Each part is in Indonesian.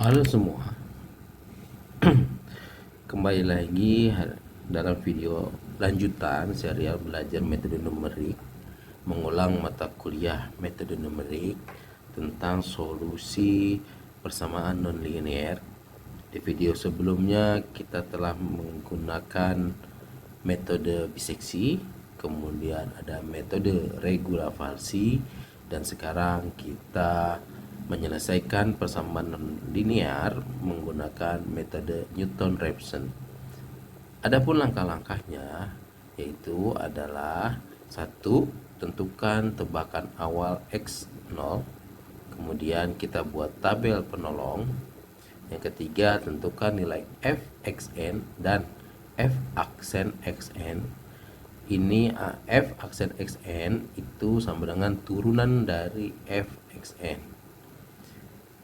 Halo semua, kembali lagi dalam video lanjutan serial belajar metode numerik, mengulang mata kuliah metode numerik tentang solusi persamaan nonlinear. Di video sebelumnya kita telah menggunakan metode biseksi, kemudian ada metode regula falsi, dan sekarang kita menyelesaikan persamaan linear menggunakan metode Newton-Raphson. Adapun langkah-langkahnya yaitu adalah: satu, tentukan tebakan awal x0, kemudian kita buat tabel penolong. Yang ketiga, tentukan nilai fxn dan f aksen xn. Ini f aksen xn itu sama dengan turunan dari fxn.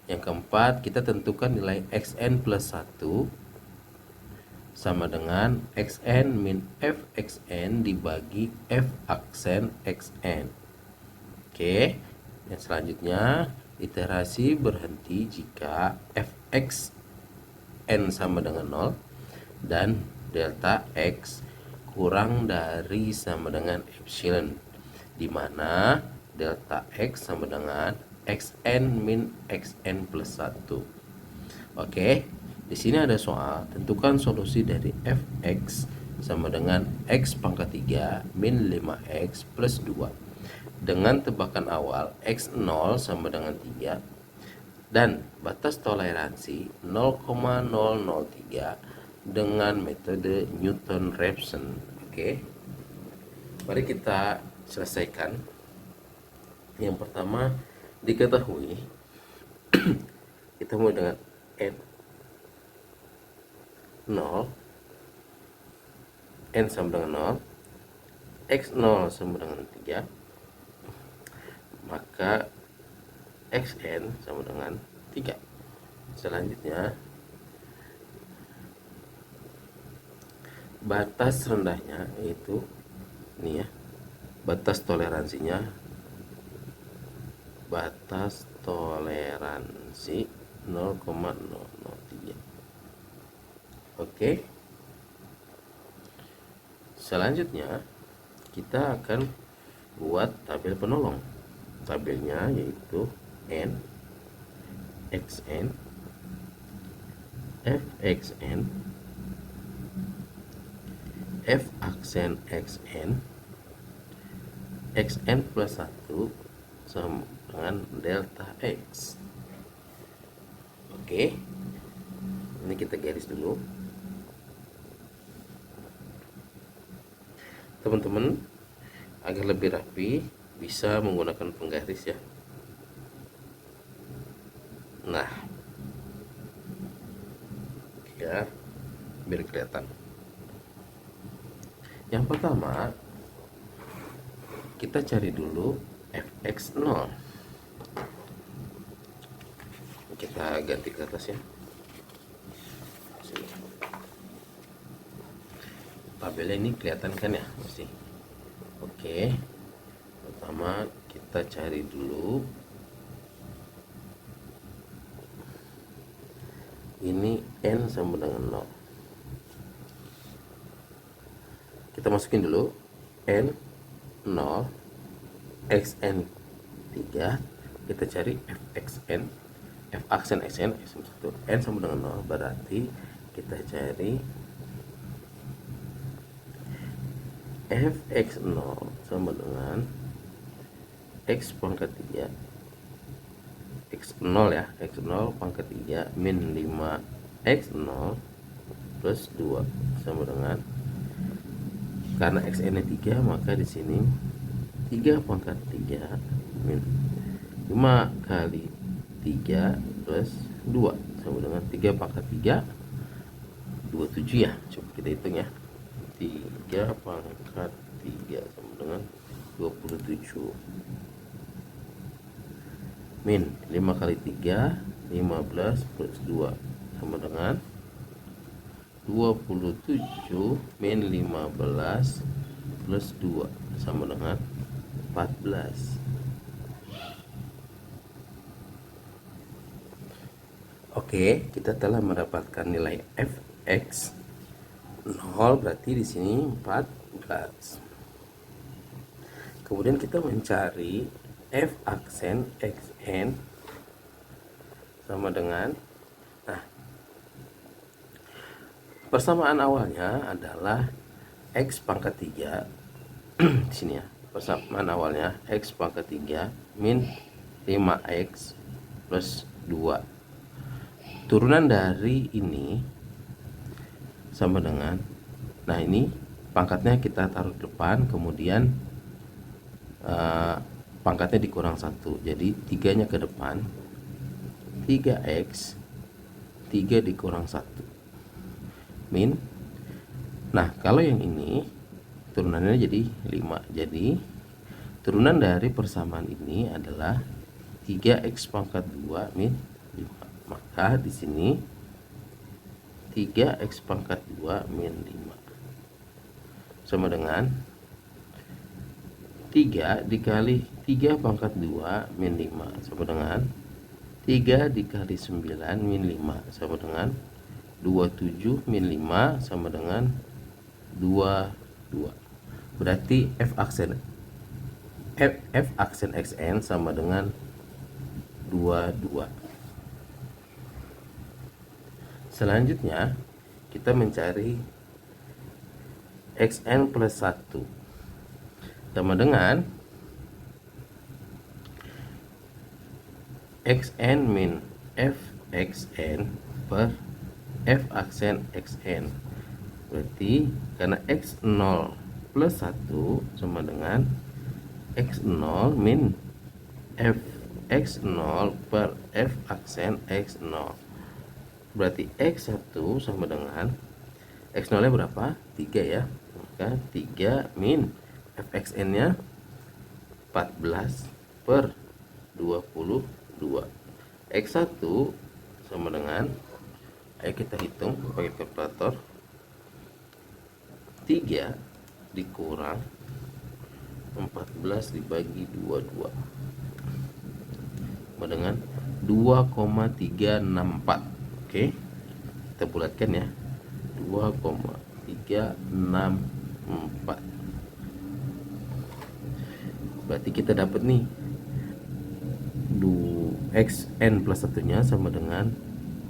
Yang keempat, kita tentukan nilai xn plus 1 sama dengan xn min fxn dibagi f aksen xn. Oke, yang selanjutnya iterasi berhenti jika fxn sama dengan 0 dan delta x kurang dari sama dengan epsilon, di mana delta x sama dengan xn min xn plus 1. Oke, di sini ada soal, tentukan solusi dari fx sama dengan x pangkat 3 min 5x plus 2 dengan tebakan awal x0 sama dengan 3 dan batas toleransi 0,003 dengan metode Newton-Raphson. Oke, mari kita selesaikan. Yang pertama, diketahui kita mulai dengan n sama dengan 0, x0 sama dengan 3, maka xn sama dengan 3. Selanjutnya, batas rendahnya yaitu ini ya, batas toleransi 0,003. Oke, selanjutnya kita akan buat tabel penolong. Tabelnya yaitu n, xn, fxn, f aksen xn, xn plus 1 sama dengan delta x. Oke, ini kita garis dulu. Teman-teman, agar lebih rapi bisa menggunakan penggaris ya. Nah, ya, biar kelihatan. Yang pertama, kita cari dulu fx0. Kita ganti ke atas ya. Sini. Tabelnya ini kelihatan kan ya, masih. Oke, pertama kita cari dulu ini n sama dengan 0. Kita masukin dulu n 0, xn 3, kita cari fxn, f aksen xn, n sama dengan 0, berarti kita cari fx0 sama dengan x pangkat 3, x0 ya, x0 pangkat 3 min 5x0 plus 2 sama dengan, karena xn nya 3 maka di sini 3 pangkat 3 min 5 kali 3 plus 2 sama dengan 3 pangkat 3 27 ya. Coba kita hitung ya. 3 pangkat 3 sama dengan 27 min 5 kali 3 15 plus 2 sama dengan 27 min 15 plus 2 sama dengan 14. Oke, kita telah mendapatkan nilai fx 0, berarti di sini 14. Kemudian kita mencari f aksen xn sama dengan, nah, persamaan awalnya adalah x pangkat 3 di sini ya. Persamaan awalnya x pangkat 3 min 5x plus 2. Turunan dari ini sama dengan, nah ini pangkatnya kita taruh depan, kemudian pangkatnya dikurang 1, jadi 3-nya ke depan, 3x 3 dikurang 1 min, nah kalau yang ini turunannya jadi 5, jadi turunan dari persamaan ini adalah 3x pangkat 2 min 5. Maka di sini 3x pangkat 2 min 5 sama dengan 3 dikali 3 pangkat 2 min 5 sama dengan 3 dikali 9 min 5 sama dengan 27 min 5 sama dengan 22. Berarti f aksen xn sama dengan 22. Selanjutnya kita mencari xn plus 1 sama dengan xn min fxn per f aksen xn. Berarti karena x0 plus 1 sama dengan x0 min f x0 per f aksen x0. Berarti x1 sama dengan x0 nya berapa? 3 ya. Maka 3 min fxn nya 14 per 22. x1 sama dengan, ayo kita hitung pakai kalkulator, 3 dikurang 14 dibagi 22 sama dengan 2,364. Oke, kita bulatkan ya, 2,364. Berarti kita dapat nih xn plus 1 nya sama dengan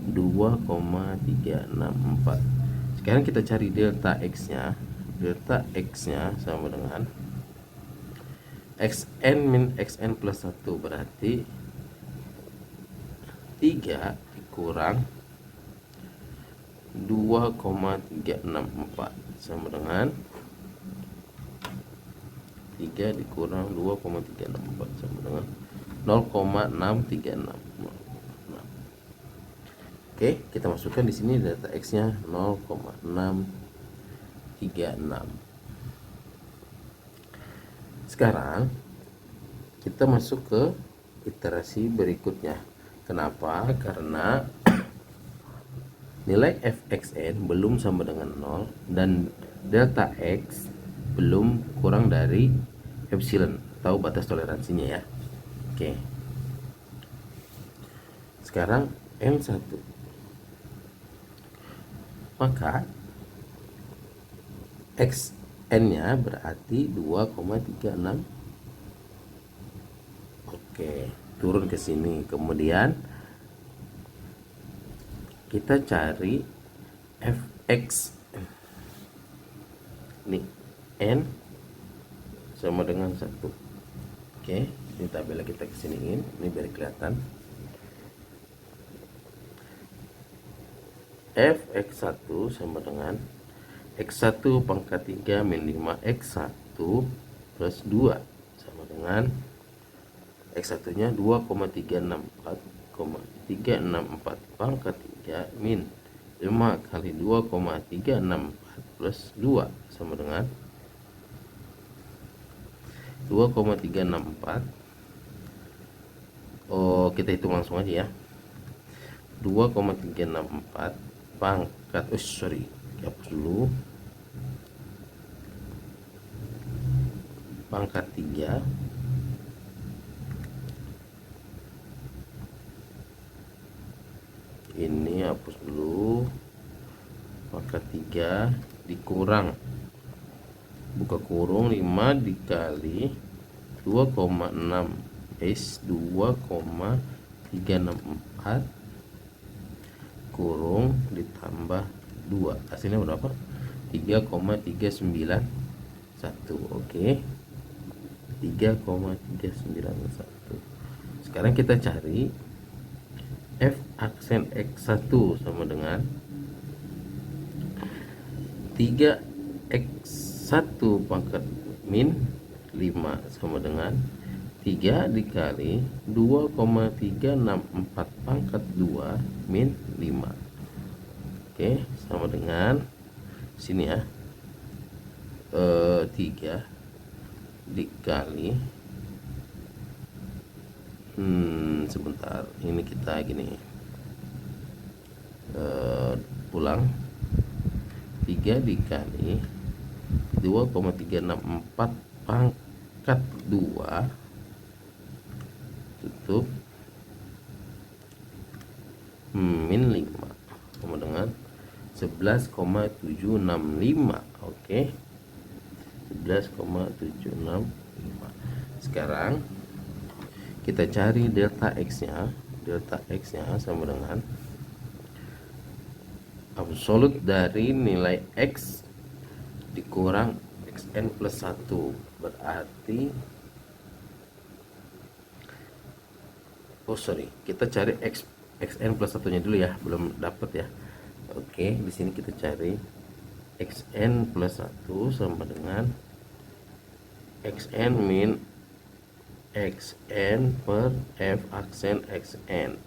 2,364. Sekarang kita cari delta x nya. Delta x nya sama dengan xn min xn plus 1, berarti 3 dikurang 2,364 sama dengan 3 dikurang 2,364 sama dengan 0,636. Oke, kita masukkan di sini data x-nya 0,636. Sekarang kita masuk ke iterasi berikutnya. Kenapa? Karena nilai fxn belum sama dengan 0 dan delta x belum kurang dari epsilon atau batas toleransinya ya. Oke. Sekarang M1. Maka xn-nya berarti 2,36. Oke, turun ke sini. Kemudian kita cari fx. Ini n sama dengan 1. Oke, ini tabelnya kita kesiniin, ini biar kelihatan. fx1 sama dengan x1 pangkat 3 min 5 x1 plus 2 sama dengan x1 nya 2,364 pangkat 3 min 5 kali 2,364 plus 2 sama dengan 2,364. Oh, kita hitung langsung aja ya. 2,364 pangkat, hapus dulu, pangkat 3 5 ini hapus dulu, maka 3 dikurang, buka kurung, 5 dikali 2,6 2,364 kurung ditambah 2, hasilnya berapa? 3,391. Oke, 3,391. Sekarang kita cari f aksen x1 sama dengan 3x1 pangkat min 5 sama dengan 3 dikali 2,364 pangkat 2 min 5. Oke, sama dengan sini ya, 3 dikali sebentar, ini kita gini, ulang, 3 dikali 2,364 pangkat 2 tutup min 5 sama dengan 11,765. Oke, 11,765. Sekarang kita cari delta x nya. Delta x nya sama dengan absolut dari nilai x dikurang xn plus 1, berarti kita cari xn plus 1 nya dulu ya, belum dapat ya. Oke, di sini kita cari xn plus 1 sama dengan xn min xn per f aksen xn.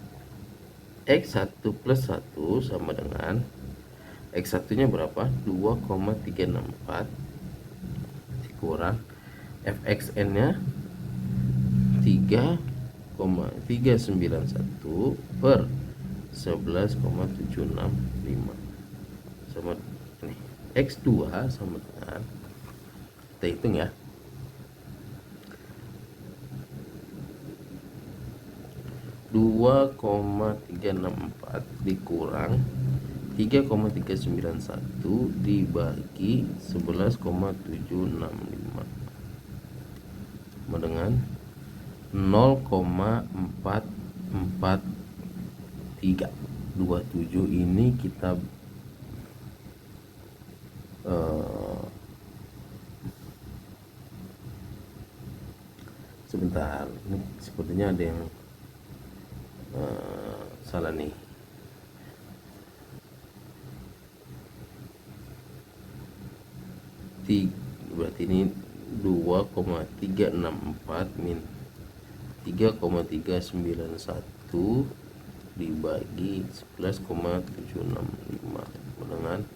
x1 plus 1 sama dengan x1 nya berapa? 2,364 dikurang fxn nya 3,391 per 11,765 sama ini. X2 sama dengan, kita hitung ya, 2,364 dikurang 3,391 dibagi 11,765 sama dengan 0,44327. Ini kita sebentar, ini sepertinya ada yang salah nih. Berarti ini 2,364 min 3,391 dibagi 11,765 dengan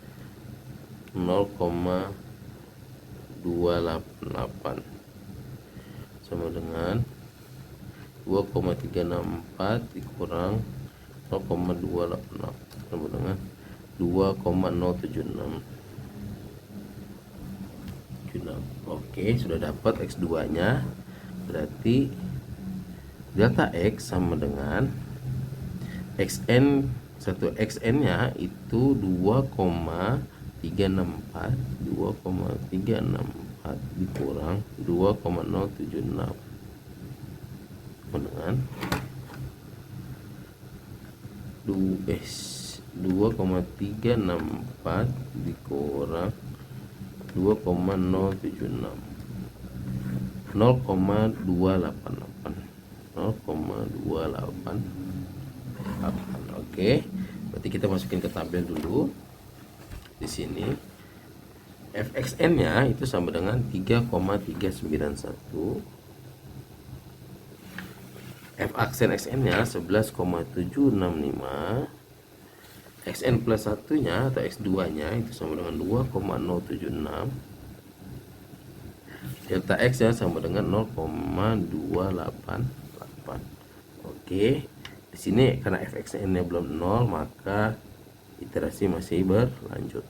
0,288 sama dengan 2,364 dikurang 0,288 sama dengan 2,076. Oke, sudah dapat x2 nya, berarti delta x sama dengan xn, satu xn nya itu 2,364 dikurang 2,076 dengan 2,364 dikurang 2,076, 0,288. Oke, berarti kita masukin ke tabel dulu. Di sini fxn nya itu sama dengan 3,391, f aksen xn nya 11,765, xn plus 1 nya atau x2 nya itu sama dengan 2,076, delta x nya sama dengan 0,288. Oke, di sini karena fxn nya belum 0, maka iterasi masih berlanjut.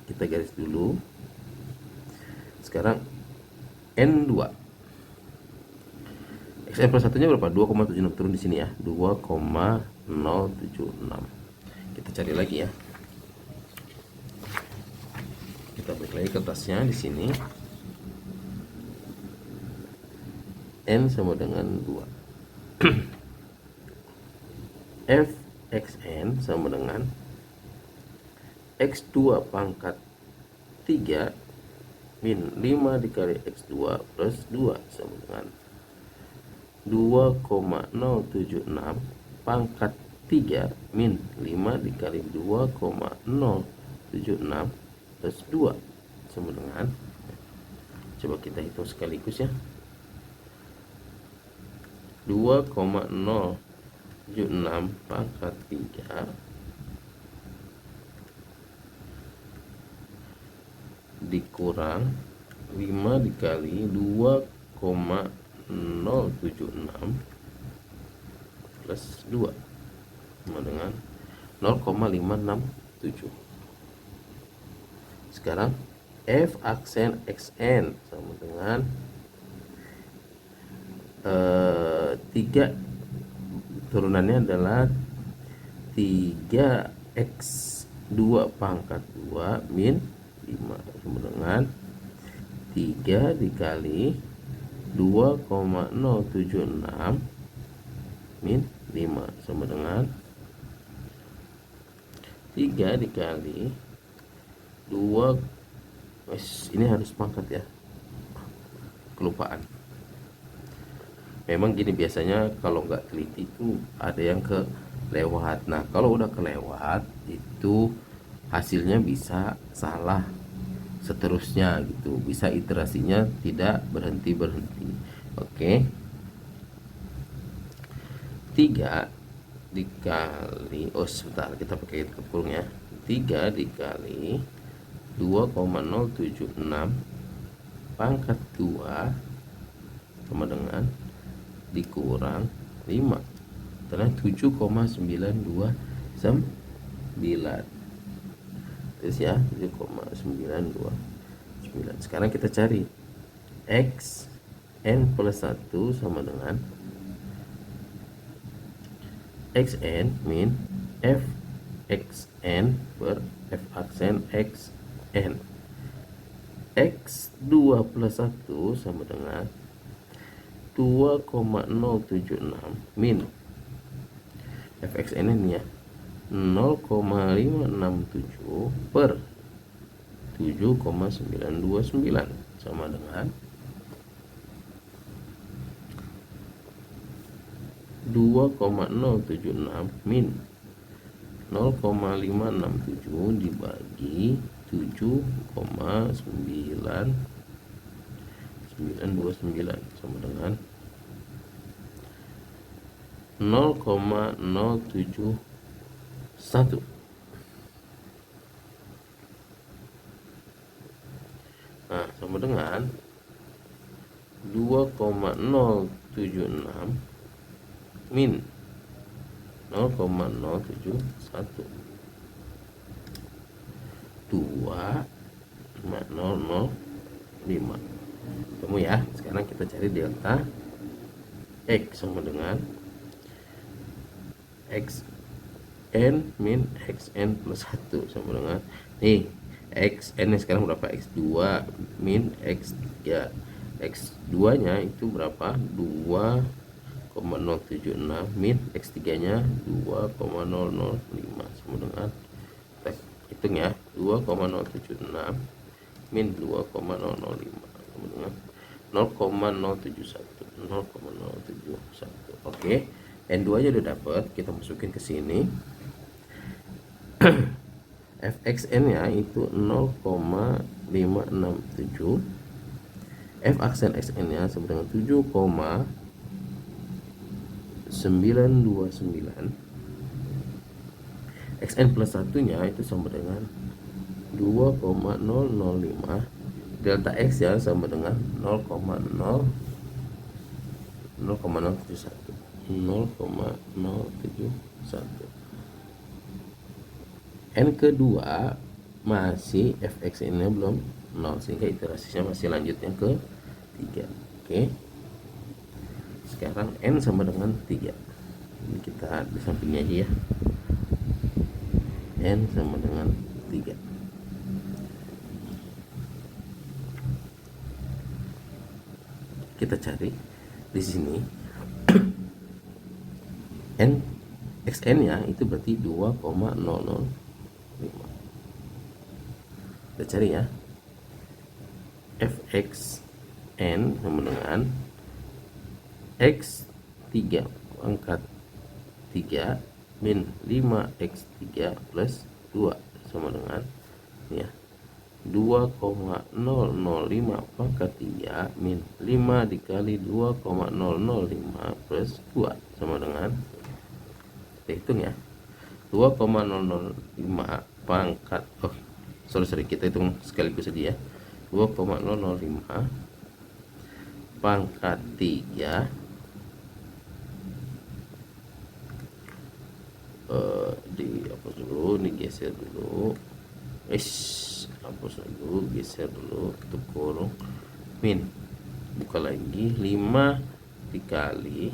Kita garis dulu. Sekarang n2, Xn plus satunya berapa? 2,76, turun di sini ya, 2,076. Kita cari lagi ya. Kita balik lagi kertasnya di sini. N sama dengan 2. Fxn sama dengan X2 pangkat 3 min 5 dikali X2 plus 2 sama dengan 2,076 pangkat 3 min 5 dikali 2,076 plus 2 sama dengan, coba kita hitung sekaligus ya, 2,076 pangkat 3 dikurang 5 dikali 2,076 plus 2 sama dengan 0,567. Sekarang F aksen Xn sama dengan 3 turunannya adalah 3x2 pangkat 2 min 5 sama dengan 3 dikali 2,076 min 5 sama dengan 3 dikali 2. Ini harus pangkat ya, kelupaan. Memang gini, biasanya kalau nggak teliti itu ada yang kelewat. Nah kalau udah kelewat itu hasilnya bisa salah seterusnya gitu, bisa iterasinya tidak berhenti. Oke, 3 dikali, sebentar kita pakai kurung ya, 3 dikali 2,076 pangkat 2 sama dengan dikurang 5 adalah 7,929. Terus ya, 7,929. Sekarang kita cari X n plus 1 sama dengan Xn min F Xn per F aksen Xn. X2 plus 1 sama dengan 2,076 min Fxn ini ya 0,567 per 7,929 sama dengan 2,076 min 0,567 dibagi 7,929 sama dengan 0,071. Nah, sama dengan 2,076 min 0,071 2,005. Ketemu ya. Sekarang kita cari delta X sama dengan Xn min Xn plus 1 sama dengan nih Xn sekarang berapa, X2 min X3. X2 nya itu berapa, 2,076 min X3 nya 2,005 sama dengan, kita hitung ya, 2,076 min 2,005 sama dengan 0,071. Oke, N2 nya udah dapat, kita masukin ke sini. Fxn nya itu 0,567, F aksen Xn nya sama dengan 7,929, Xn plus 1 nya itu sama dengan 2,005, delta X ya sama dengan 0,071. N kedua masih Fx ini belum 0 sehingga iterasinya masih lanjutnya ke 3. Oke. Sekarang N sama dengan 3. Ini kita di sampingnya aja ya. N sama dengan 3. Kita cari di sini N xn ya, itu berarti 2,005. Kita cari ya, fxn sama dengan x3 pangkat 3 min 5x3 plus 2 sama dengan ya 2,005 pangkat 3 min 5 dikali 2,005 plus 2 sama dengan, kita hitung ya, 2,005 pangkat sorry kita hitung sekaligus saja ya, 2,005 pangkat 3 dihapus dulu, ini geser dulu, hapus dulu, geser dulu, tutup kurung, min, buka lagi, 5 dikali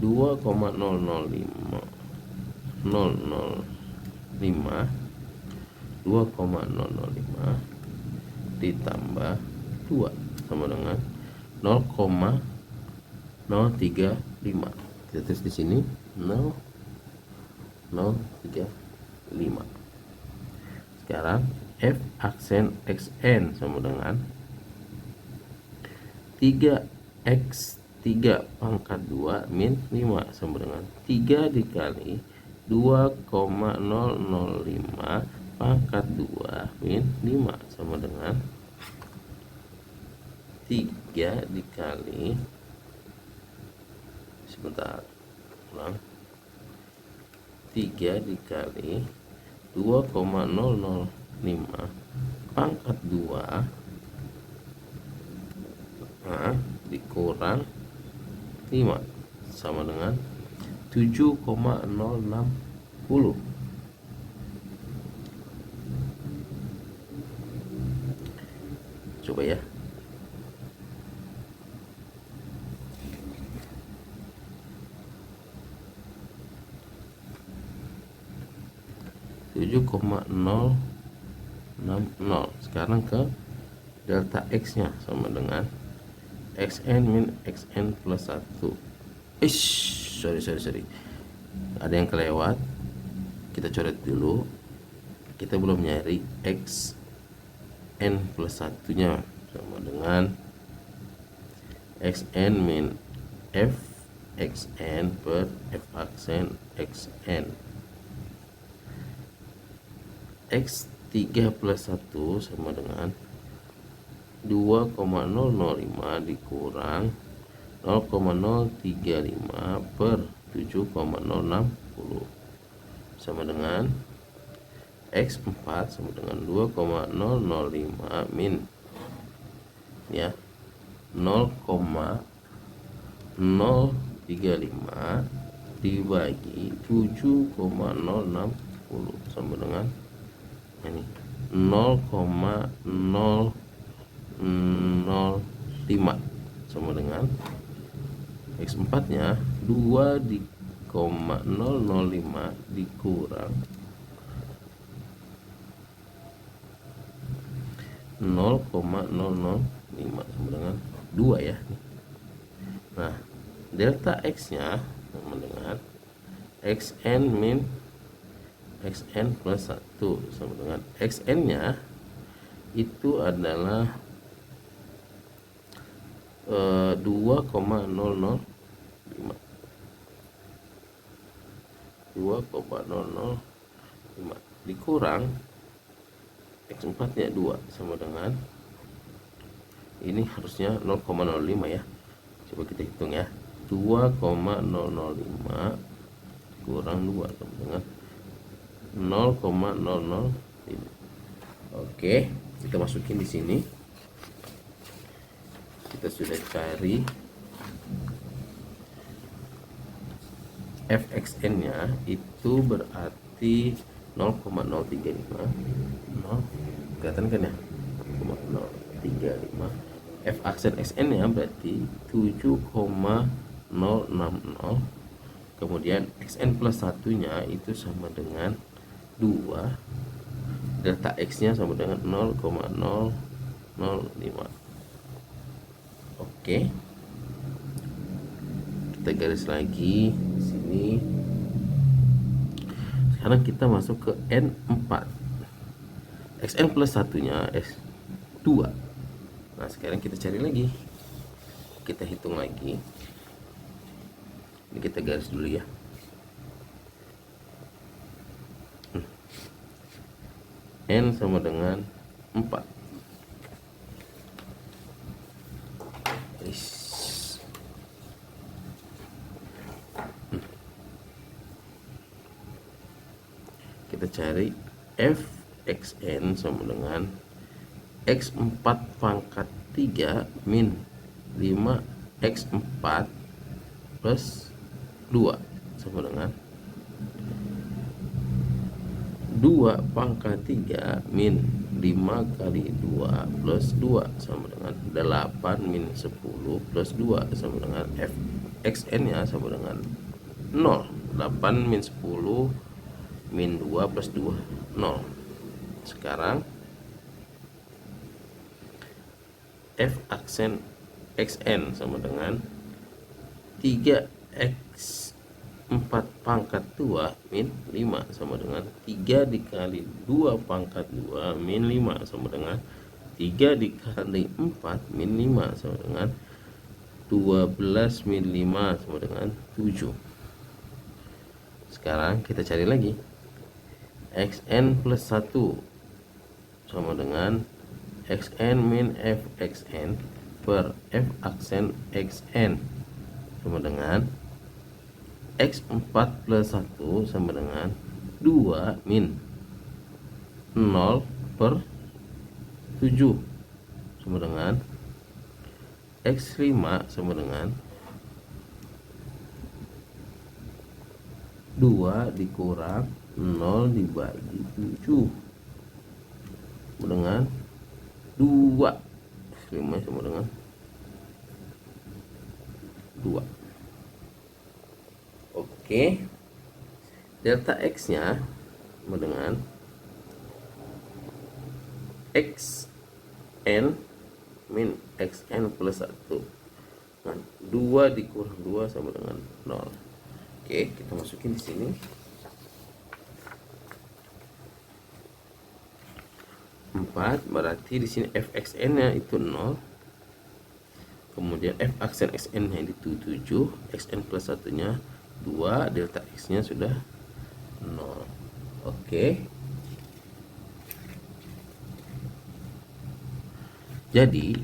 2,005 ditambah 2 sama dengan 0,035. Kita tulis di sini 0,035. Sekarang f aksen xn sama dengan 3x3 pangkat 2 min 5 sama dengan 3 dikali 2,005 pangkat 2 min 5 sama dengan 3 dikali, sebentar ulang, 3 dikali 2,005 pangkat 2 dikurang 5 sama dengan 7,060. Coba ya, sekarang ke delta x nya sama dengan xn min xn plus 1. Sorry, ada yang kelewat, kita coret dulu, kita belum nyari xn plus 1 nya sama dengan xn min f xn per f aksen xn. X3 plus 1 sama dengan 2,005 dikurang 0,035 per 7,060 sama dengan X4 sama dengan 2,005 min ya 0,035 dibagi 7,060 sama dengan ini 0,005 sama dengan X4 nya 2,005 dikurang 0,005 sama dengan 2 ya. Nah, delta X nya sama dengan xn min xn plus 1 sama dengan xn nya itu adalah 2,005 dikurang X4 nya 2 sama dengan ini harusnya 0,05 ya. Coba kita hitung ya, 2,005 kurang 2 sama dengan 0,005. Oke, kita masukin di sini. Kita sudah cari fxn nya itu berarti 0,035. Kelihatan kan ya, 0,035. F aksen xn nya berarti 7,060 0,060. Kemudian xn plus 1-nya itu sama dengan 2, delta x-nya sama dengan 0,005. Oke. Kita garis lagi di sini. Sekarang kita masuk ke N4. Xn plus 1-nya S2. Nah, sekarang kita cari lagi. Kita hitung lagi. Ini kita garis dulu ya. N sama dengan 4. Kita cari fxn sama dengan x4 pangkat 3 min 5x4 plus 2 sama dengan 2 pangkat 3 min 5 kali 2 plus 2 sama dengan 8 min 10 plus 2 sama dengan fxn nya sama dengan 0. 8 min 10 min 2 plus 2, 0. Sekarang f aksen xn sama dengan 3x4 pangkat 2 min 5 sama dengan 3 dikali 2 pangkat 2 min 5 sama dengan 3 dikali 4 min 5 sama dengan 12 min 5 sama dengan 7. Sekarang kita cari lagi. Xn plus 1 sama dengan xn min fxn per f aksen xn sama dengan x4 plus 1 sama dengan 2 min 0 per 7 sama dengan x5 sama dengan 2 dikurang 0 dibagi 7 dengan 2. 5 sama dengan 2. Oke. Delta X nya sama dengan xn min xn plus 1. Nah, 2 dikurang 2 sama dengan 0. Oke, kita masukin di sini. 4 berarti di sini fxn-nya itu 0. Kemudian f aksen xn-nya itu 7, xn plus 1-nya 2, delta x-nya sudah 0. Oke. Jadi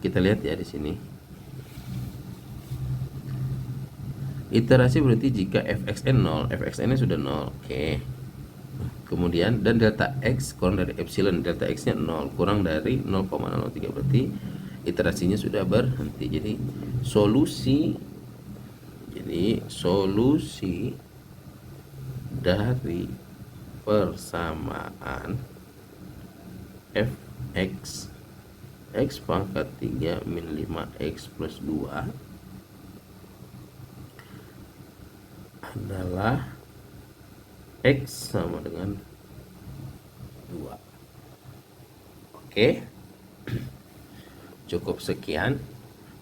kita lihat ya di sini. Iterasi berarti jika fxn 0, fxn-nya sudah 0. Oke. Kemudian dan delta x kurang dari epsilon, delta x nya 0 kurang dari 0,03 berarti iterasinya sudah berhenti. Jadi solusi dari persamaan fx x pangkat 3 min 5x plus 2 adalah X sama dengan 2. Oke. Cukup sekian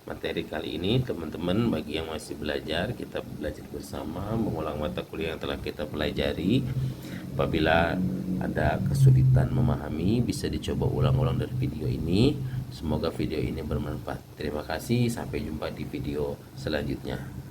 materi kali ini teman-teman. Bagi yang masih belajar, kita belajar bersama mengulang mata kuliah yang telah kita pelajari. Apabila ada kesulitan memahami, bisa dicoba ulang-ulang dari video ini. Semoga video ini bermanfaat. Terima kasih, sampai jumpa di video selanjutnya.